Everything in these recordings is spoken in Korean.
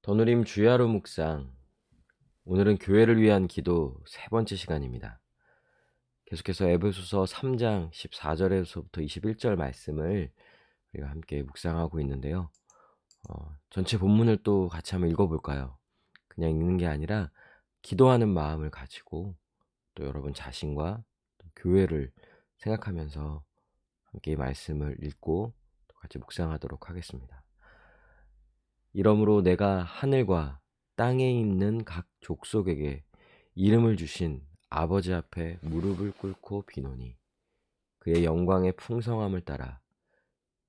더누림 주야로 묵상. 오늘은 교회를 위한 기도 세 번째 시간입니다. 계속해서 에베소서 3장 14절에서부터 21절 말씀을 우리가 함께 묵상하고 있는데요. 전체 본문을 또 같이 한번 읽어볼까요? 그냥 읽는 게 아니라 기도하는 마음을 가지고 또 여러분 자신과 또 교회를 생각하면서 함께 이 말씀을 읽고 또 같이 묵상하도록 하겠습니다. 이러므로 내가 하늘과 땅에 있는 각 족속에게 이름을 주신 아버지 앞에 무릎을 꿇고 비노니 그의 영광의 풍성함을 따라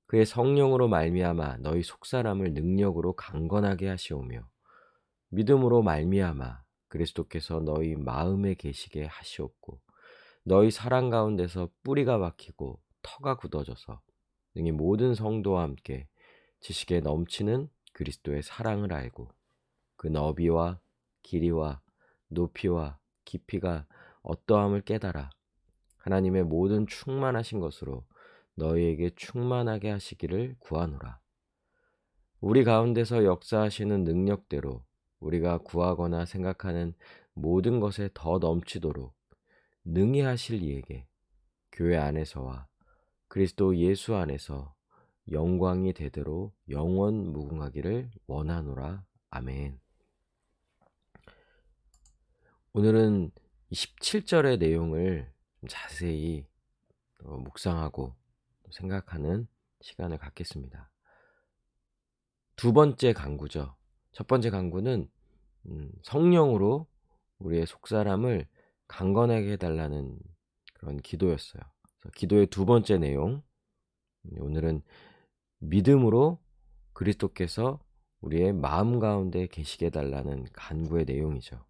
그의 성령으로 말미암아 너희 속사람을 능력으로 강건하게 하시오며 믿음으로 말미암아 그리스도께서 너희 마음에 계시게 하시옵고 너희 사랑 가운데서 뿌리가 박히고 터가 굳어져서 능히 모든 성도와 함께 지식에 넘치는 그리스도의 사랑을 알고 그 너비와 길이와 높이와 깊이가 어떠함을 깨달아 하나님의 모든 충만하신 것으로 너희에게 충만하게 하시기를 구하노라. 우리 가운데서 역사하시는 능력대로 우리가 구하거나 생각하는 모든 것에 더 넘치도록 능히 하실 이에게 교회 안에서와 그리스도 예수 안에서 영광이 되도록 영원 무궁하기를 원하노라. 아멘. 오늘은 17절의 내용을 좀 자세히 묵상하고 생각하는 시간을 갖겠습니다. 두 번째 강구죠. 첫 번째 강구는 성령으로 우리의 속사람을 강건하게 해달라는 그런 기도였어요. 그래서 기도의 두 번째 내용, 오늘은 믿음으로 그리스도께서 우리의 마음 가운데 계시게 해달라는 간구의 내용이죠.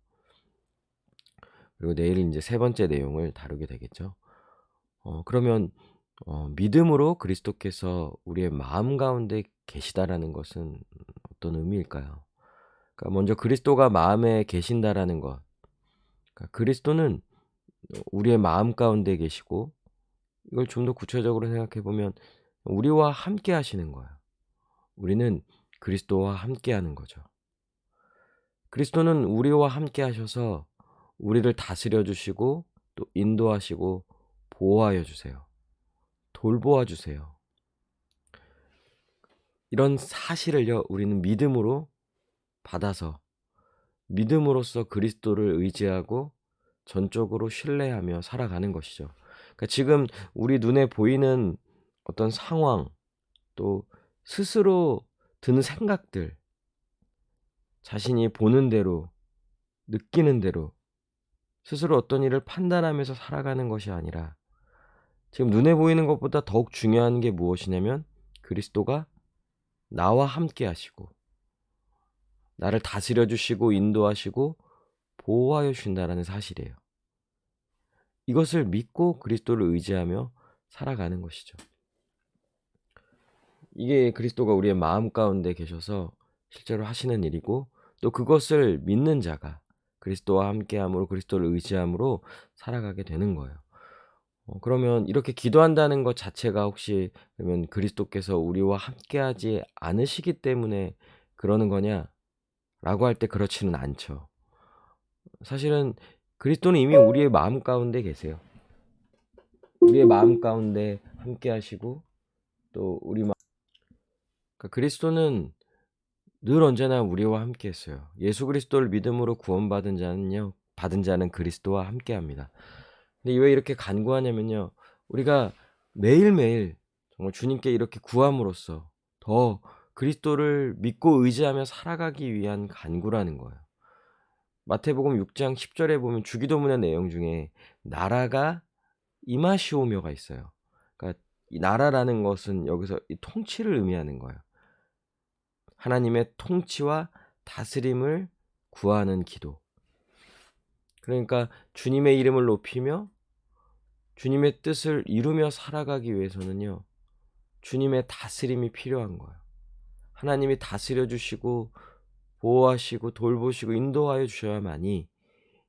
그리고 내일 이제 세 번째 내용을 다루게 되겠죠. 그러면 믿음으로 그리스도께서 우리의 마음 가운데 계시다라는 것은 어떤 의미일까요? 그러니까 먼저 그리스도가 마음에 계신다라는 것. 그러니까 그리스도는 우리의 마음 가운데 계시고 이걸 좀 더 구체적으로 생각해 보면 우리와 함께 하시는 거예요. 우리는 그리스도와 함께 하는 거죠. 그리스도는 우리와 함께 하셔서 우리를 다스려 주시고 또 인도하시고 보호하여 주세요. 돌보아 주세요. 이런 사실을요, 우리는 믿음으로 받아서 믿음으로써 그리스도를 의지하고 전적으로 신뢰하며 살아가는 것이죠. 그러니까 지금 우리 눈에 보이는 어떤 상황, 또 스스로 드는 생각들, 자신이 보는 대로, 느끼는 대로 스스로 어떤 일을 판단하면서 살아가는 것이 아니라 지금 눈에 보이는 것보다 더욱 중요한 게 무엇이냐면 그리스도가 나와 함께 하시고 나를 다스려 주시고 인도하시고 보호하여 주신다라는 사실이에요. 이것을 믿고 그리스도를 의지하며 살아가는 것이죠. 이게 그리스도가 우리의 마음 가운데 계셔서 실제로 하시는 일이고 또 그것을 믿는 자가 그리스도와 함께함으로 그리스도를 의지함으로 살아가게 되는 거예요. 그러면 이렇게 기도한다는 것 자체가 혹시 그러면 그리스도께서 우리와 함께하지 않으시기 때문에 그러는 거냐? 라고 할 때 그렇지는 않죠. 사실은 그리스도는 이미 우리의 마음 가운데 계세요. 우리의 마음 가운데 함께 하시고 또 그러니까 그리스도는 늘 언제나 우리와 함께 했어요. 예수 그리스도를 믿음으로 구원받은 자는 그리스도와 함께 합니다. 근데 왜 이렇게 간구하냐면요. 우리가 매일매일 정말 주님께 이렇게 구함으로써 더 그리스도를 믿고 의지하며 살아가기 위한 간구라는 거예요. 마태복음 6장 10절에 보면 주기도문의 내용 중에 나라가 임하시오며가 있어요. 그러니까 이 나라라는 것은 여기서 이 통치를 의미하는 거예요. 하나님의 통치와 다스림을 구하는 기도. 그러니까 주님의 이름을 높이며 주님의 뜻을 이루며 살아가기 위해서는요. 주님의 다스림이 필요한 거예요. 하나님이 다스려 주시고 보호하시고 돌보시고 인도하여 주셔야만이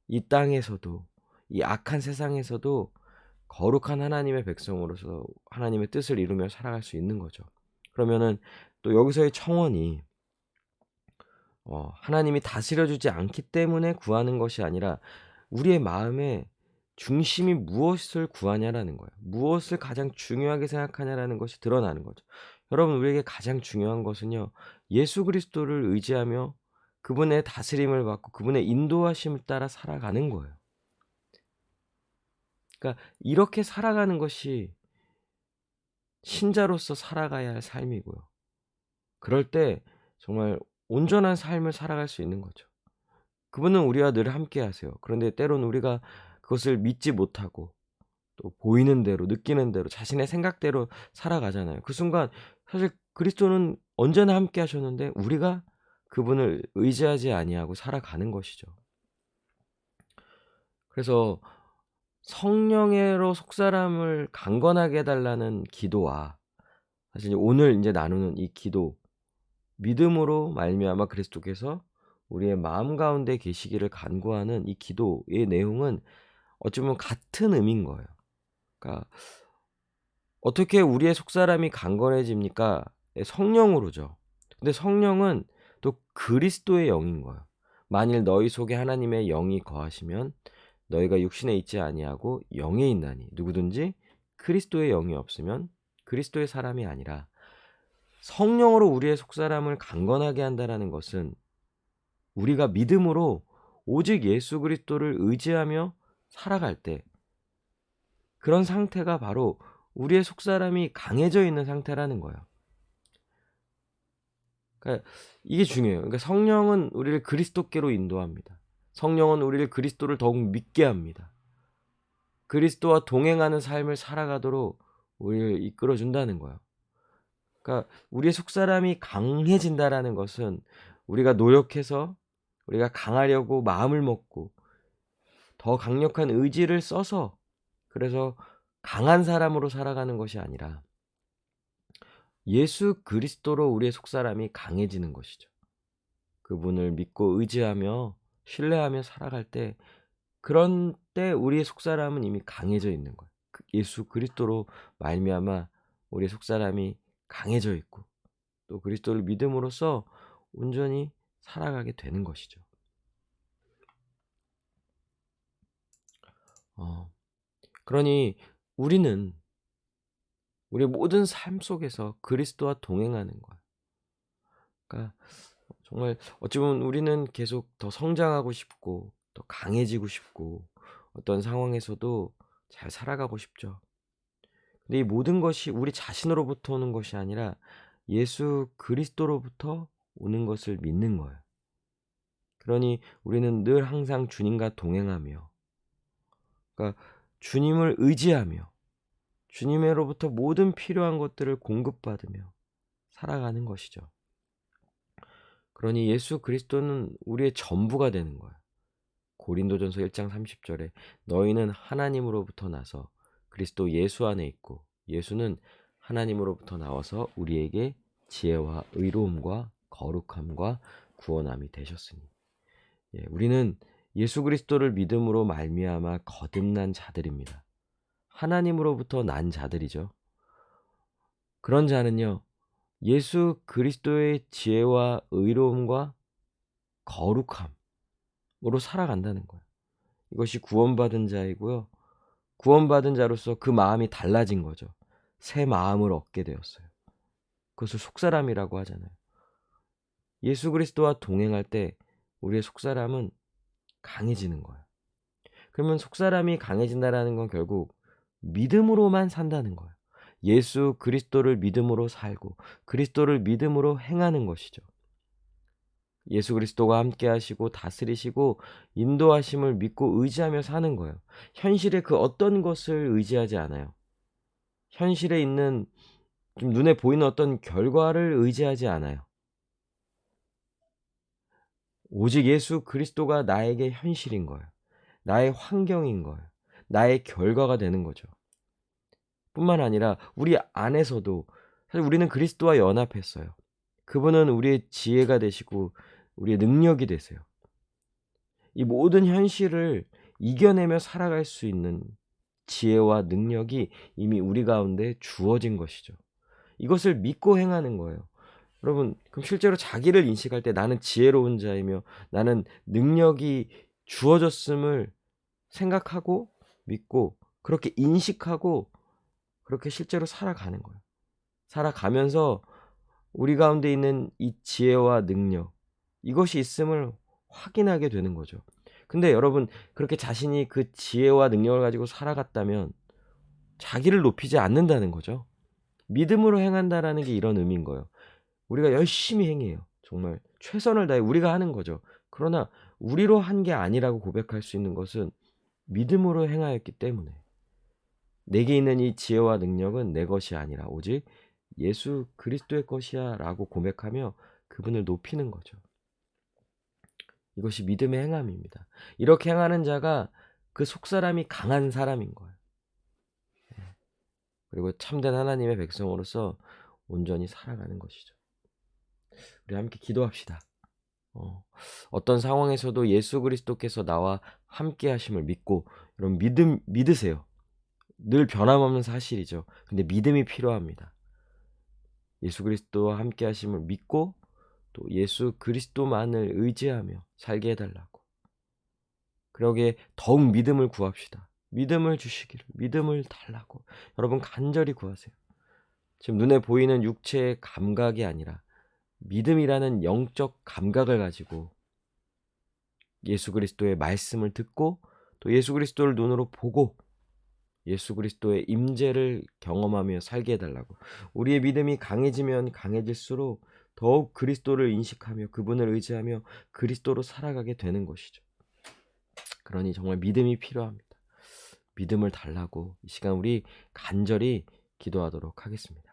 이 땅에서도 이 악한 세상에서도 거룩한 하나님의 백성으로서 하나님의 뜻을 이루며 살아갈 수 있는 거죠. 그러면은 또 여기서의 청원이 하나님이 다스려 주지 않기 때문에 구하는 것이 아니라 우리의 마음의 중심이 무엇을 구하냐라는 거예요. 무엇을 가장 중요하게 생각하냐라는 것이 드러나는 거죠. 여러분, 우리에게 가장 중요한 것은요, 예수 그리스도를 의지하며 그분의 다스림을 받고 그분의 인도하심을 따라 살아가는 거예요. 그러니까 이렇게 살아가는 것이 신자로서 살아가야 할 삶이고요. 그럴 때 정말 온전한 삶을 살아갈 수 있는 거죠. 그분은 우리와 늘 함께 하세요. 그런데 때로는 우리가 그것을 믿지 못하고 또 보이는 대로 느끼는 대로 자신의 생각대로 살아가잖아요. 그 순간 사실 그리스도는 언제나 함께 하셨는데 우리가 그분을 의지하지 아니하고 살아가는 것이죠. 그래서 성령으로 속사람을 강건하게 해 달라는 기도와 사실 오늘 인제 나누는 이 기도, 믿음으로 말미암아 그리스도께서 우리의 마음 가운데 계시기를 간구하는 이 기도의 내용은 어찌 보면 같은 의미인 거예요. 그러니까 어떻게 우리의 속사람이 강건해집니까? 예, 성령으로죠. 근데 성령은 또 그리스도의 영인 거예요. 만일 너희 속에 하나님의 영이 거하시면 너희가 육신에 있지 아니하고 영에 있나니 누구든지 그리스도의 영이 없으면 그리스도의 사람이 아니라, 성령으로 우리의 속사람을 강건하게 한다라는 것은 우리가 믿음으로 오직 예수 그리스도를 의지하며 살아갈 때 그런 상태가 바로 우리의 속사람이 강해져 있는 상태라는 거예요. 그러니까 이게 중요해요. 그러니까 성령은 우리를 그리스도께로 인도합니다. 성령은 우리를 그리스도를 더욱 믿게 합니다. 그리스도와 동행하는 삶을 살아가도록 우리를 이끌어 준다는 거예요. 그러니까 우리의 속사람이 강해진다라는 것은 우리가 노력해서 우리가 강하려고 마음을 먹고 더 강력한 의지를 써서 그래서 강한 사람으로 살아가는 것이 아니라 예수 그리스도로 우리의 속사람이 강해지는 것이죠. 그분을 믿고 의지하며 신뢰하며 살아갈 때, 그런 때 우리의 속사람은 이미 강해져 있는 거예요. 예수 그리스도로 말미암아 우리의 속사람이 강해져 있고 또 그리스도를 믿음으로써 온전히 살아가게 되는 것이죠. 어 그러니 우리는 우리의 모든 삶 속에서 그리스도와 동행하는 거예요. 그러니까 정말 어찌 보면 우리는 계속 더 성장하고 싶고 더 강해지고 싶고 어떤 상황에서도 잘 살아가고 싶죠. 근데 이 모든 것이 우리 자신으로부터 오는 것이 아니라 예수 그리스도로부터 오는 것을 믿는 거예요. 그러니 우리는 늘 항상 주님과 동행하며, 그러니까 주님을 의지하며 주님으로부터 모든 필요한 것들을 공급받으며 살아가는 것이죠. 그러니 예수 그리스도는 우리의 전부가 되는 거예요. 고린도전서 1장 30절에 너희는 하나님으로부터 나서 그리스도 예수 안에 있고 예수는 하나님으로부터 나와서 우리에게 지혜와 의로움과 거룩함과 구원함이 되셨으니. 예, 우리는 예수 그리스도를 믿음으로 말미암아 거듭난 자들입니다. 하나님으로부터 난 자들이죠. 그런 자는요, 예수 그리스도의 지혜와 의로움과 거룩함으로 살아간다는 거예요. 이것이 구원받은 자이고요. 구원받은 자로서 그 마음이 달라진 거죠. 새 마음을 얻게 되었어요. 그것을 속사람이라고 하잖아요. 예수 그리스도와 동행할 때 우리의 속사람은 강해지는 거예요. 그러면 속사람이 강해진다라는 건 결국 믿음으로만 산다는 거예요. 예수 그리스도를 믿음으로 살고 그리스도를 믿음으로 행하는 것이죠. 예수 그리스도가 함께 하시고 다스리시고 인도하심을 믿고 의지하며 사는 거예요. 현실의 그 어떤 것을 의지하지 않아요. 현실에 있는 좀 눈에 보이는 어떤 결과를 의지하지 않아요. 오직 예수 그리스도가 나에게 현실인 거예요. 나의 환경인 거예요. 나의 결과가 되는 거죠. 뿐만 아니라 우리 안에서도 사실 우리는 그리스도와 연합했어요. 그분은 우리의 지혜가 되시고 우리의 능력이 되세요. 이 모든 현실을 이겨내며 살아갈 수 있는 지혜와 능력이 이미 우리 가운데 주어진 것이죠. 이것을 믿고 행하는 거예요. 여러분, 그럼 실제로 자기를 인식할 때 나는 지혜로운 자이며 나는 능력이 주어졌음을 생각하고 믿고 그렇게 인식하고 그렇게 실제로 살아가는 거예요. 살아가면서 우리 가운데 있는 이 지혜와 능력, 이것이 있음을 확인하게 되는 거죠. 근데 여러분, 그렇게 자신이 그 지혜와 능력을 가지고 살아갔다면 자기를 높이지 않는다는 거죠. 믿음으로 행한다라는 게 이런 의미인 거예요. 우리가 열심히 행해요. 정말 최선을 다해 우리가 하는 거죠. 그러나 우리로 한 게 아니라고 고백할 수 있는 것은 믿음으로 행하였기 때문에 내게 있는 이 지혜와 능력은 내 것이 아니라 오직 예수 그리스도의 것이야 라고 고백하며 그분을 높이는 거죠. 이것이 믿음의 행함입니다. 이렇게 행하는 자가 그 속사람이 강한 사람인 거예요. 그리고 참된 하나님의 백성으로서 온전히 살아가는 것이죠. 우리 함께 기도합시다. 어떤 상황에서도 예수 그리스도께서 나와 함께 하심을 믿고 여러분 믿으세요. 늘 변함없는 사실이죠. 근데 믿음이 필요합니다. 예수 그리스도와 함께 하심을 믿고 또 예수 그리스도만을 의지하며 살게 해달라고. 그러기에 더욱 믿음을 구합시다. 믿음을 주시기를, 믿음을 달라고 여러분 간절히 구하세요. 지금 눈에 보이는 육체의 감각이 아니라 믿음이라는 영적 감각을 가지고 예수 그리스도의 말씀을 듣고 또 예수 그리스도를 눈으로 보고 예수 그리스도의 임재를 경험하며 살게 해달라고. 우리의 믿음이 강해지면 강해질수록 더욱 그리스도를 인식하며 그분을 의지하며 그리스도로 살아가게 되는 것이죠. 그러니 정말 믿음이 필요합니다. 믿음을 달라고 이 시간 우리 간절히 기도하도록 하겠습니다.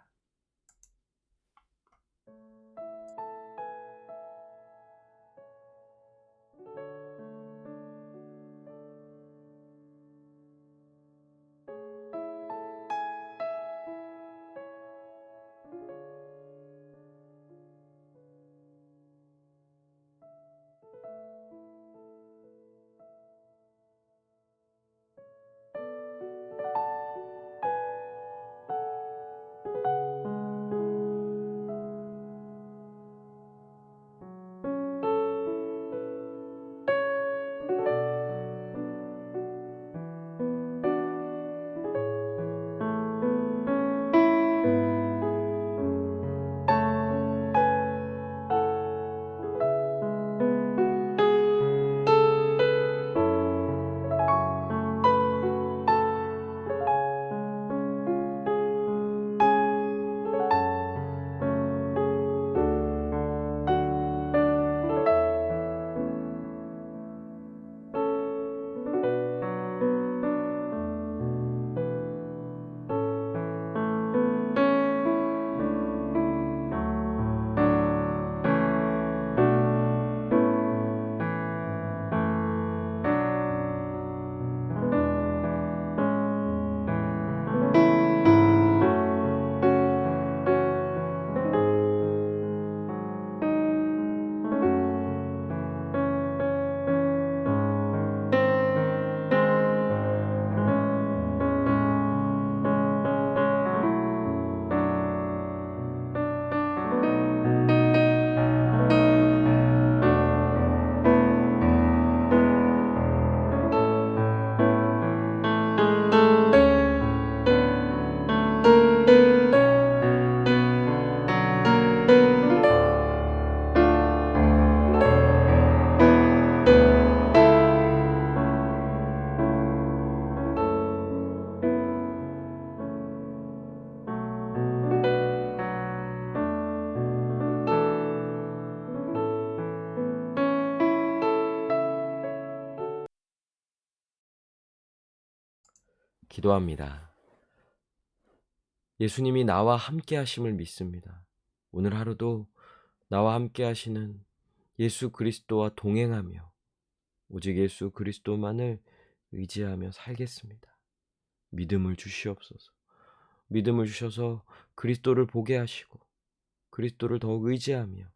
기도합니다. 예수님이 나와 함께 하심을 믿습니다. 오늘 하루도 나와 함께 하시는 예수 그리스도와 동행하며 오직 예수 그리스도만을 의지하며 살겠습니다. 믿음을 주시옵소서. 믿음을 주셔서 그리스도를 보게 하시고 그리스도를 더욱 의지하며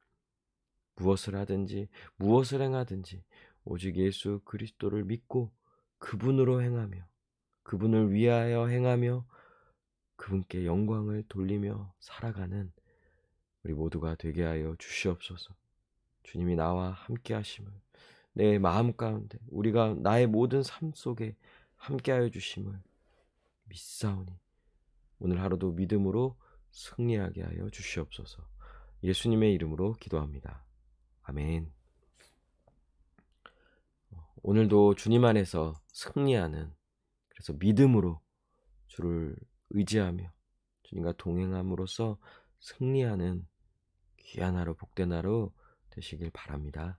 무엇을 하든지 무엇을 행하든지 오직 예수 그리스도를 믿고 그분으로 행하며 그분을 위하여 행하며 그분께 영광을 돌리며 살아가는 우리 모두가 되게 하여 주시옵소서. 주님이 나와 함께 하심을, 내 마음 가운데 우리가 나의 모든 삶 속에 함께 하여 주심을 믿사오니 오늘 하루도 믿음으로 승리하게 하여 주시옵소서. 예수님의 이름으로 기도합니다. 아멘. 오늘도 주님 안에서 승리하는, 그래서 믿음으로 주를 의지하며 주님과 동행함으로써 승리하는 귀한 하루, 복된 하루 되시길 바랍니다.